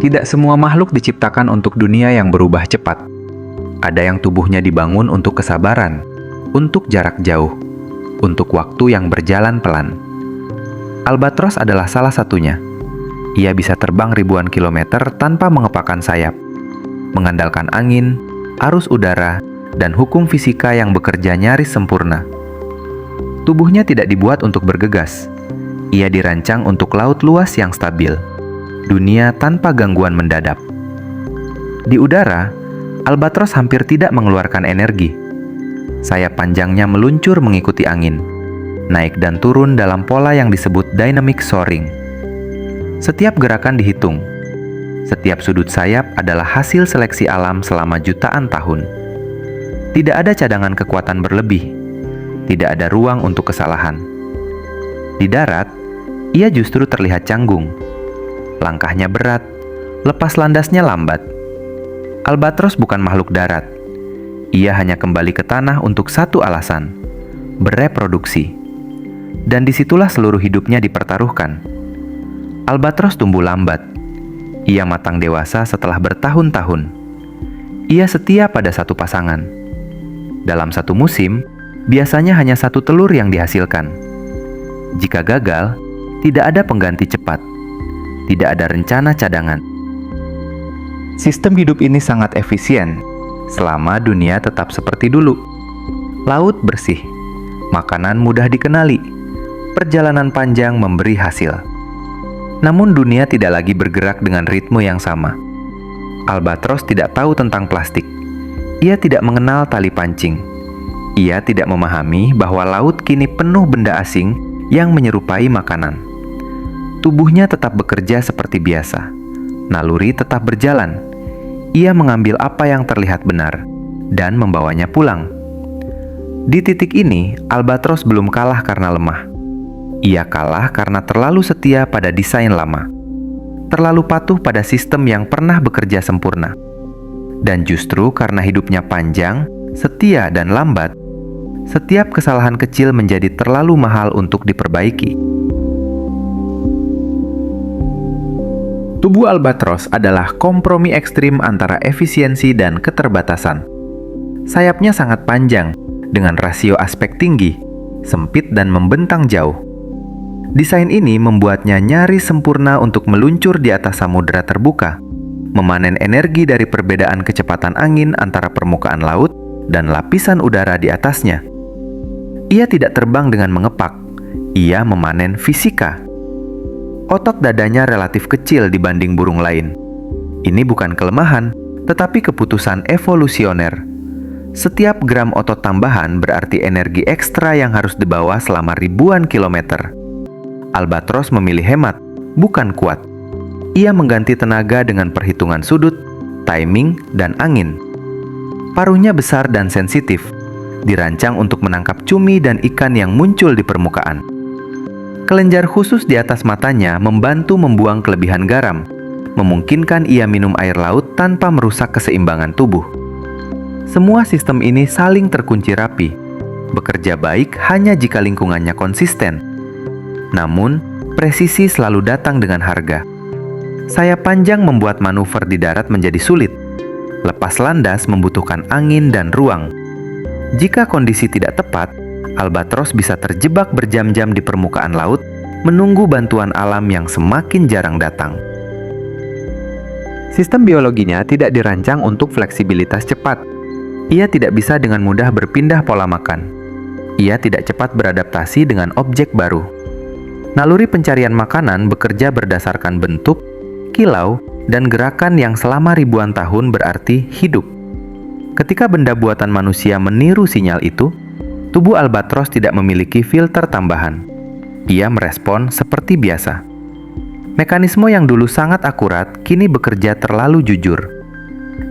Tidak semua makhluk diciptakan untuk dunia yang berubah cepat. Ada yang tubuhnya dibangun untuk kesabaran, untuk jarak jauh, untuk waktu yang berjalan pelan. Albatros adalah salah satunya. Ia bisa terbang ribuan kilometer tanpa mengepakkan sayap, mengandalkan angin, arus udara, dan hukum fisika yang bekerja nyaris sempurna. Tubuhnya tidak dibuat untuk bergegas. Ia dirancang untuk laut luas yang stabil, dunia tanpa gangguan mendadak. Di udara, Albatros hampir tidak mengeluarkan energi. Sayap panjangnya meluncur mengikuti angin, naik dan turun dalam pola yang disebut dynamic soaring. Setiap gerakan dihitung. Setiap sudut sayap adalah hasil seleksi alam selama jutaan tahun. Tidak ada cadangan kekuatan berlebih. Tidak ada ruang untuk kesalahan. Di darat, ia justru terlihat canggung. Langkahnya berat, lepas landasnya lambat. Albatros bukan makhluk darat. Ia hanya kembali ke tanah untuk satu alasan: bereproduksi. Dan disitulah seluruh hidupnya dipertaruhkan. Albatros tumbuh lambat. Ia matang dewasa setelah bertahun-tahun. Ia setia pada satu pasangan. Dalam satu musim, biasanya hanya satu telur yang dihasilkan. Jika gagal, tidak ada pengganti cepat. Tidak ada rencana cadangan. Sistem hidup ini sangat efisien selama dunia tetap seperti dulu. Laut bersih, makanan mudah dikenali, perjalanan panjang memberi hasil. Namun dunia tidak lagi bergerak dengan ritme yang sama. Albatros tidak tahu tentang plastik. Ia tidak mengenal tali pancing. Ia tidak memahami bahwa laut kini penuh benda asing yang menyerupai makanan. Tubuhnya tetap bekerja seperti biasa. Naluri tetap berjalan. Ia mengambil apa yang terlihat benar dan membawanya pulang. Di titik ini, Albatros belum kalah karena lemah. Ia kalah karena terlalu setia pada desain lama. Terlalu patuh pada sistem yang pernah bekerja sempurna. Dan justru karena hidupnya panjang, setia dan lambat, setiap kesalahan kecil menjadi terlalu mahal untuk diperbaiki. Tubuh Albatros adalah kompromi ekstrim antara efisiensi dan keterbatasan. Sayapnya sangat panjang, dengan rasio aspek tinggi, sempit dan membentang jauh. Desain ini membuatnya nyaris sempurna untuk meluncur di atas samudera terbuka, memanen energi dari perbedaan kecepatan angin antara permukaan laut dan lapisan udara di atasnya. Ia tidak terbang dengan mengepak, ia memanen fisika. Otot dadanya relatif kecil dibanding burung lain. Ini bukan kelemahan, tetapi keputusan evolusioner. Setiap gram otot tambahan berarti energi ekstra yang harus dibawa selama ribuan kilometer. Albatros memilih hemat, bukan kuat. Ia mengganti tenaga dengan perhitungan sudut, timing, dan angin. Paruhnya besar dan sensitif, dirancang untuk menangkap cumi dan ikan yang muncul di permukaan. Kelenjar khusus di atas matanya membantu membuang kelebihan garam, memungkinkan ia minum air laut tanpa merusak keseimbangan tubuh. Semua sistem ini saling terkunci rapi, bekerja baik hanya jika lingkungannya konsisten. Namun, presisi selalu datang dengan harga. Sayap panjang membuat manuver di darat menjadi sulit. Lepas landas membutuhkan angin dan ruang. Jika kondisi tidak tepat, Albatros bisa terjebak berjam-jam di permukaan laut, menunggu bantuan alam yang semakin jarang datang. Sistem biologinya tidak dirancang untuk fleksibilitas cepat. Ia tidak bisa dengan mudah berpindah pola makan. Ia tidak cepat beradaptasi dengan objek baru. Naluri pencarian makanan bekerja berdasarkan bentuk, kilau, dan gerakan yang selama ribuan tahun berarti hidup. Ketika benda buatan manusia meniru sinyal itu, tubuh Albatros tidak memiliki filter tambahan. Ia merespon seperti biasa. Mekanisme yang dulu sangat akurat kini bekerja terlalu jujur.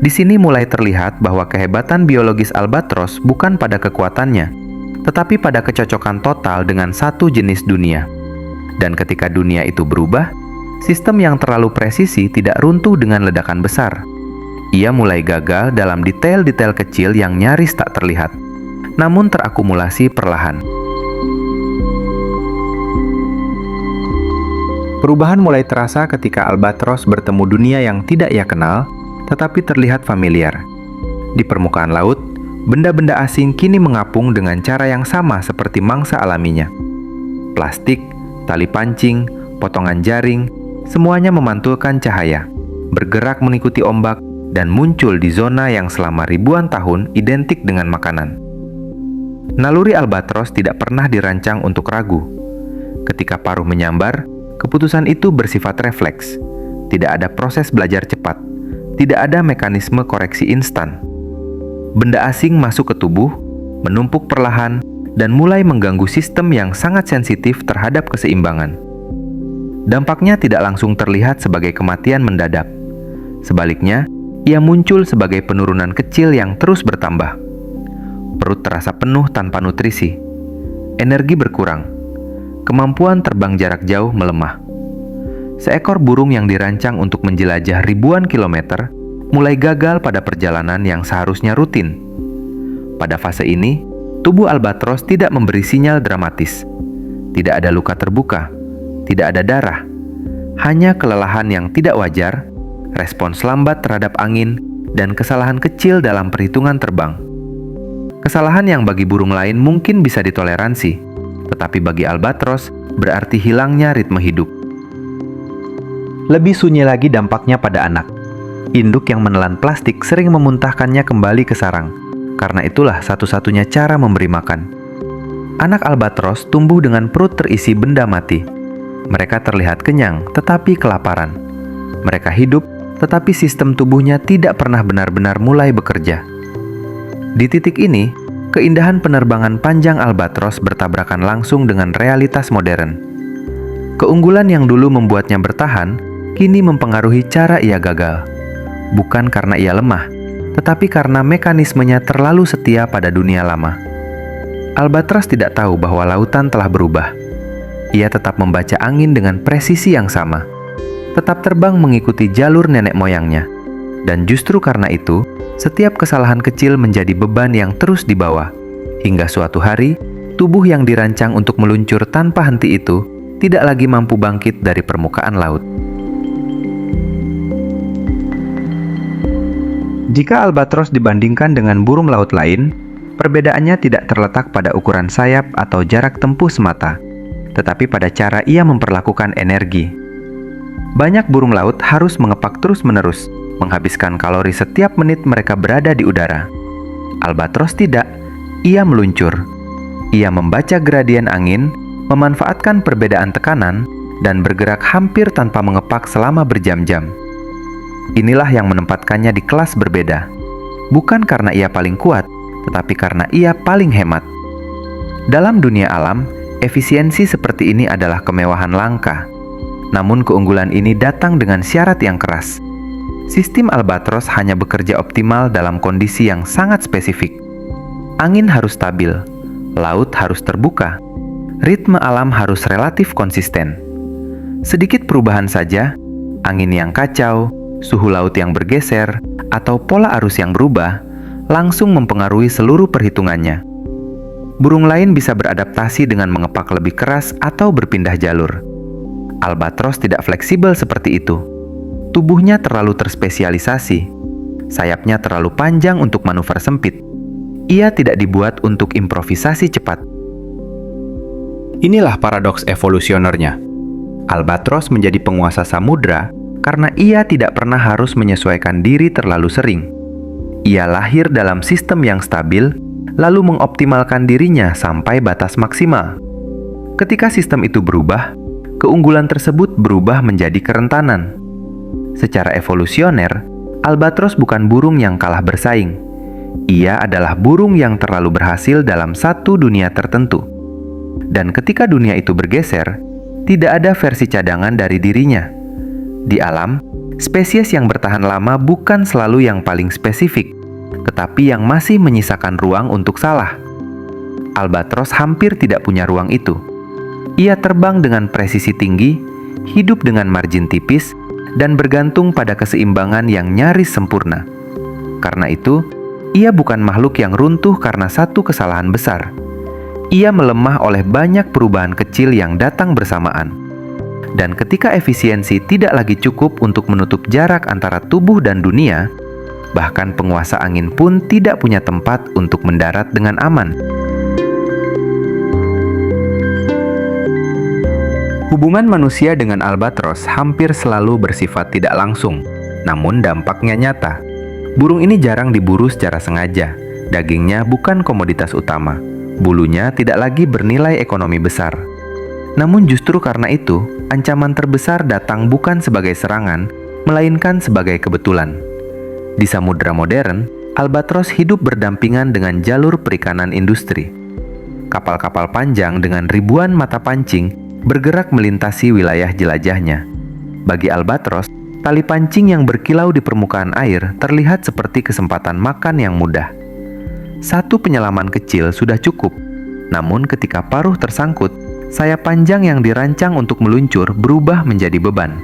Di sini mulai terlihat bahwa kehebatan biologis Albatros bukan pada kekuatannya, tetapi pada kecocokan total dengan satu jenis dunia. Dan ketika dunia itu berubah, sistem yang terlalu presisi tidak runtuh dengan ledakan besar. Ia mulai gagal dalam detail-detail kecil yang nyaris tak terlihat, namun terakumulasi perlahan. Perubahan mulai terasa ketika albatros bertemu dunia yang tidak ia kenal, tetapi terlihat familiar. Di permukaan laut, benda-benda asing kini mengapung dengan cara yang sama seperti mangsa alaminya. Plastik, tali pancing, potongan jaring, semuanya memantulkan cahaya, bergerak mengikuti ombak, dan muncul di zona yang selama ribuan tahun identik dengan makanan. Naluri albatros tidak pernah dirancang untuk ragu. Ketika paruh menyambar, keputusan itu bersifat refleks. Tidak ada proses belajar cepat, tidak ada mekanisme koreksi instan. Benda asing masuk ke tubuh, menumpuk perlahan, dan mulai mengganggu sistem yang sangat sensitif terhadap keseimbangan. Dampaknya tidak langsung terlihat sebagai kematian mendadak. Sebaliknya, ia muncul sebagai penurunan kecil yang terus bertambah. Perut terasa penuh tanpa nutrisi. Energi berkurang. Kemampuan terbang jarak jauh melemah. Seekor burung yang dirancang untuk menjelajah ribuan kilometer mulai gagal pada perjalanan yang seharusnya rutin. Pada fase ini, tubuh albatros tidak memberi sinyal dramatis. Tidak ada luka terbuka, tidak ada darah, hanya kelelahan yang tidak wajar, respons lambat terhadap angin, dan kesalahan kecil dalam perhitungan terbang. Kesalahan yang bagi burung lain mungkin bisa ditoleransi, tetapi bagi albatros berarti hilangnya ritme hidup. Lebih sunyi lagi dampaknya pada anak. Induk yang menelan plastik sering memuntahkannya kembali ke sarang. Karena itulah satu-satunya cara memberi makan. Anak albatros tumbuh dengan perut terisi benda mati. Mereka terlihat kenyang, tetapi kelaparan. Mereka hidup, tetapi sistem tubuhnya tidak pernah benar-benar mulai bekerja. Di titik ini, keindahan penerbangan panjang albatros bertabrakan langsung dengan realitas modern. Keunggulan yang dulu membuatnya bertahan, kini mempengaruhi cara ia gagal. Bukan karena ia lemah, tetapi karena mekanismenya terlalu setia pada dunia lama. Albatros tidak tahu bahwa lautan telah berubah. Ia tetap membaca angin dengan presisi yang sama, tetap terbang mengikuti jalur nenek moyangnya. Dan justru karena itu, setiap kesalahan kecil menjadi beban yang terus dibawa. Hingga suatu hari, tubuh yang dirancang untuk meluncur tanpa henti itu tidak lagi mampu bangkit dari permukaan laut. Jika albatros dibandingkan dengan burung laut lain, perbedaannya tidak terletak pada ukuran sayap atau jarak tempuh semata, tetapi pada cara ia memperlakukan energi. Banyak burung laut harus mengepak terus-menerus, menghabiskan kalori setiap menit mereka berada di udara. Albatros tidak, ia meluncur. Ia membaca gradien angin, memanfaatkan perbedaan tekanan, dan bergerak hampir tanpa mengepak selama berjam-jam. Inilah yang menempatkannya di kelas berbeda. Bukan karena ia paling kuat, tetapi karena ia paling hemat. Dalam dunia alam, efisiensi seperti ini adalah kemewahan langka. Namun keunggulan ini datang dengan syarat yang keras. Sistem albatros hanya bekerja optimal dalam kondisi yang sangat spesifik. Angin harus stabil, laut harus terbuka, ritme alam harus relatif konsisten. Sedikit perubahan saja, angin yang kacau, suhu laut yang bergeser, atau pola arus yang berubah, langsung mempengaruhi seluruh perhitungannya. Burung lain bisa beradaptasi dengan mengepak lebih keras atau berpindah jalur. Albatros tidak fleksibel seperti itu. Tubuhnya terlalu terspesialisasi. Sayapnya terlalu panjang untuk manuver sempit. Ia tidak dibuat untuk improvisasi cepat. Inilah paradoks evolusionernya. Albatros menjadi penguasa samudra karena ia tidak pernah harus menyesuaikan diri terlalu sering. Ia lahir dalam sistem yang stabil, lalu mengoptimalkan dirinya sampai batas maksimal. Ketika sistem itu berubah, keunggulan tersebut berubah menjadi kerentanan. Secara evolusioner, albatros bukan burung yang kalah bersaing. Ia adalah burung yang terlalu berhasil dalam satu dunia tertentu. Dan ketika dunia itu bergeser, tidak ada versi cadangan dari dirinya. Di alam, spesies yang bertahan lama bukan selalu yang paling spesifik, tetapi yang masih menyisakan ruang untuk salah. Albatros hampir tidak punya ruang itu. Ia terbang dengan presisi tinggi, hidup dengan margin tipis, dan bergantung pada keseimbangan yang nyaris sempurna. Karena itu, ia bukan makhluk yang runtuh karena satu kesalahan besar. Ia melemah oleh banyak perubahan kecil yang datang bersamaan. Dan ketika efisiensi tidak lagi cukup untuk menutup jarak antara tubuh dan dunia, bahkan penguasa angin pun tidak punya tempat untuk mendarat dengan aman. Hubungan manusia dengan albatros hampir selalu bersifat tidak langsung, namun dampaknya nyata. Burung ini jarang diburu secara sengaja. Dagingnya bukan komoditas utama. Bulunya tidak lagi bernilai ekonomi besar. Namun justru karena itu, ancaman terbesar datang bukan sebagai serangan, melainkan sebagai kebetulan. Di samudera modern, albatros hidup berdampingan dengan jalur perikanan industri. Kapal-kapal panjang dengan ribuan mata pancing bergerak melintasi wilayah jelajahnya. Bagi albatros, tali pancing yang berkilau di permukaan air terlihat seperti kesempatan makan yang mudah. Satu penyelaman kecil sudah cukup, namun ketika paruh tersangkut, sayap panjang yang dirancang untuk meluncur berubah menjadi beban.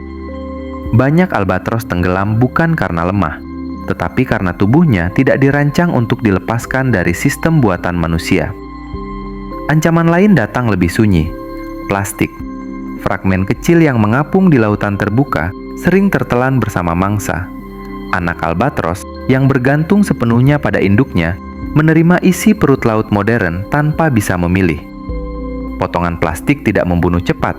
Banyak albatros tenggelam bukan karena lemah, tetapi karena tubuhnya tidak dirancang untuk dilepaskan dari sistem buatan manusia. Ancaman lain datang lebih sunyi. Plastik. Fragmen kecil yang mengapung di lautan terbuka sering tertelan bersama mangsa. Anak albatros yang bergantung sepenuhnya pada induknya menerima isi perut laut modern tanpa bisa memilih. Potongan plastik tidak membunuh cepat.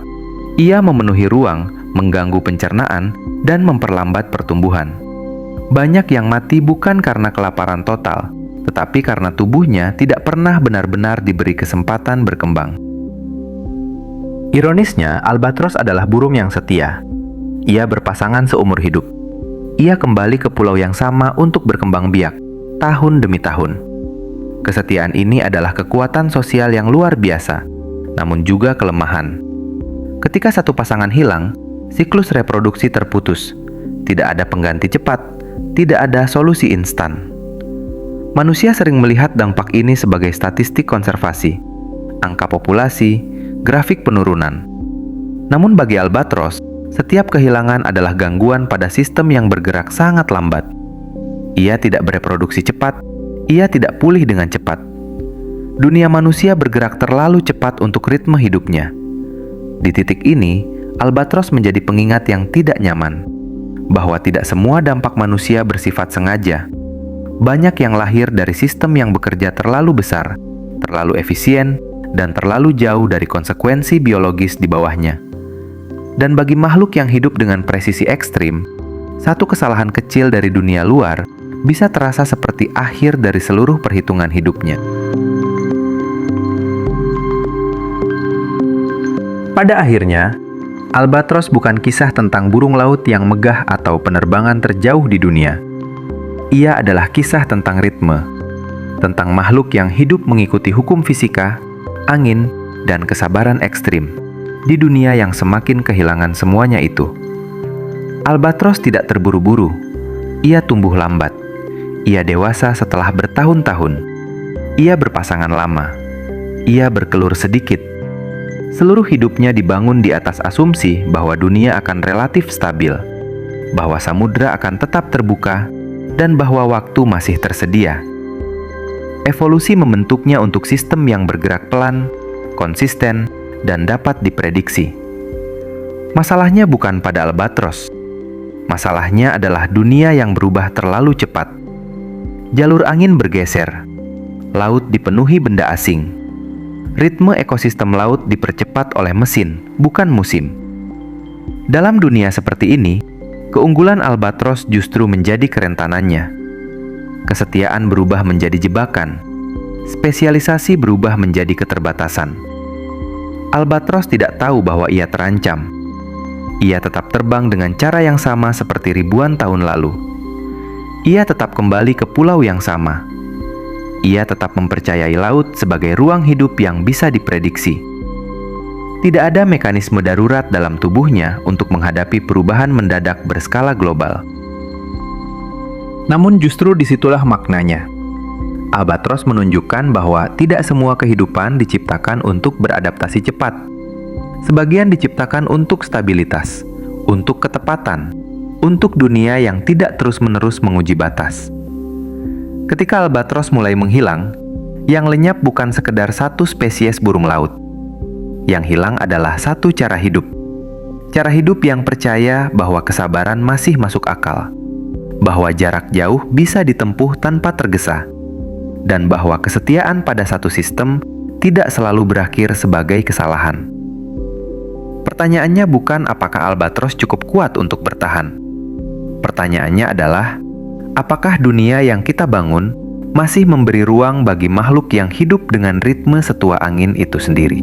Ia memenuhi ruang, mengganggu pencernaan, dan memperlambat pertumbuhan. Banyak yang mati bukan karena kelaparan total, tetapi karena tubuhnya tidak pernah benar-benar diberi kesempatan berkembang. Ironisnya, albatros adalah burung yang setia. Ia berpasangan seumur hidup. Ia kembali ke pulau yang sama untuk berkembang biak, tahun demi tahun. Kesetiaan ini adalah kekuatan sosial yang luar biasa, namun juga kelemahan. Ketika satu pasangan hilang, siklus reproduksi terputus. Tidak ada pengganti cepat, tidak ada solusi instan. Manusia sering melihat dampak ini sebagai statistik konservasi, angka populasi, grafik penurunan. Namun bagi albatros, setiap kehilangan adalah gangguan pada sistem yang bergerak sangat lambat. Ia tidak bereproduksi cepat, ia tidak pulih dengan cepat. Dunia manusia bergerak terlalu cepat untuk ritme hidupnya. Di titik ini, albatros menjadi pengingat yang tidak nyaman, bahwa tidak semua dampak manusia bersifat sengaja. Banyak yang lahir dari sistem yang bekerja terlalu besar, terlalu efisien, dan terlalu jauh dari konsekuensi biologis di bawahnya. Dan bagi makhluk yang hidup dengan presisi ekstrim, satu kesalahan kecil dari dunia luar bisa terasa seperti akhir dari seluruh perhitungan hidupnya. Pada akhirnya, albatros bukan kisah tentang burung laut yang megah atau penerbangan terjauh di dunia. Ia adalah kisah tentang ritme, tentang makhluk yang hidup mengikuti hukum fisika, angin, dan kesabaran ekstrim di dunia yang semakin kehilangan semuanya itu. Albatros tidak terburu-buru. Ia tumbuh lambat. Ia dewasa setelah bertahun-tahun. Ia berpasangan lama. Ia berkelur sedikit. Seluruh hidupnya dibangun di atas asumsi bahwa dunia akan relatif stabil, bahwa samudra akan tetap terbuka, dan bahwa waktu masih tersedia. Evolusi membentuknya untuk sistem yang bergerak pelan, konsisten, dan dapat diprediksi. Masalahnya bukan pada albatros. Masalahnya adalah dunia yang berubah terlalu cepat. Jalur angin bergeser. Laut dipenuhi benda asing. Ritme ekosistem laut dipercepat oleh mesin, bukan musim. Dalam dunia seperti ini, keunggulan albatros justru menjadi kerentanannya. Kesetiaan berubah menjadi jebakan. Spesialisasi berubah menjadi keterbatasan. Albatros tidak tahu bahwa ia terancam. Ia tetap terbang dengan cara yang sama seperti ribuan tahun lalu. Ia tetap kembali ke pulau yang sama. Ia tetap mempercayai laut sebagai ruang hidup yang bisa diprediksi. Tidak ada mekanisme darurat dalam tubuhnya untuk menghadapi perubahan mendadak berskala global. Namun justru disitulah maknanya. Albatros menunjukkan bahwa tidak semua kehidupan diciptakan untuk beradaptasi cepat. Sebagian diciptakan untuk stabilitas, untuk ketepatan, untuk dunia yang tidak terus-menerus menguji batas. Ketika albatros mulai menghilang, yang lenyap bukan sekedar satu spesies burung laut. Yang hilang adalah satu cara hidup. Cara hidup yang percaya bahwa kesabaran masih masuk akal, bahwa jarak jauh bisa ditempuh tanpa tergesa, dan bahwa kesetiaan pada satu sistem tidak selalu berakhir sebagai kesalahan. Pertanyaannya bukan apakah albatros cukup kuat untuk bertahan. Pertanyaannya adalah, apakah dunia yang kita bangun masih memberi ruang bagi makhluk yang hidup dengan ritme setua angin itu sendiri?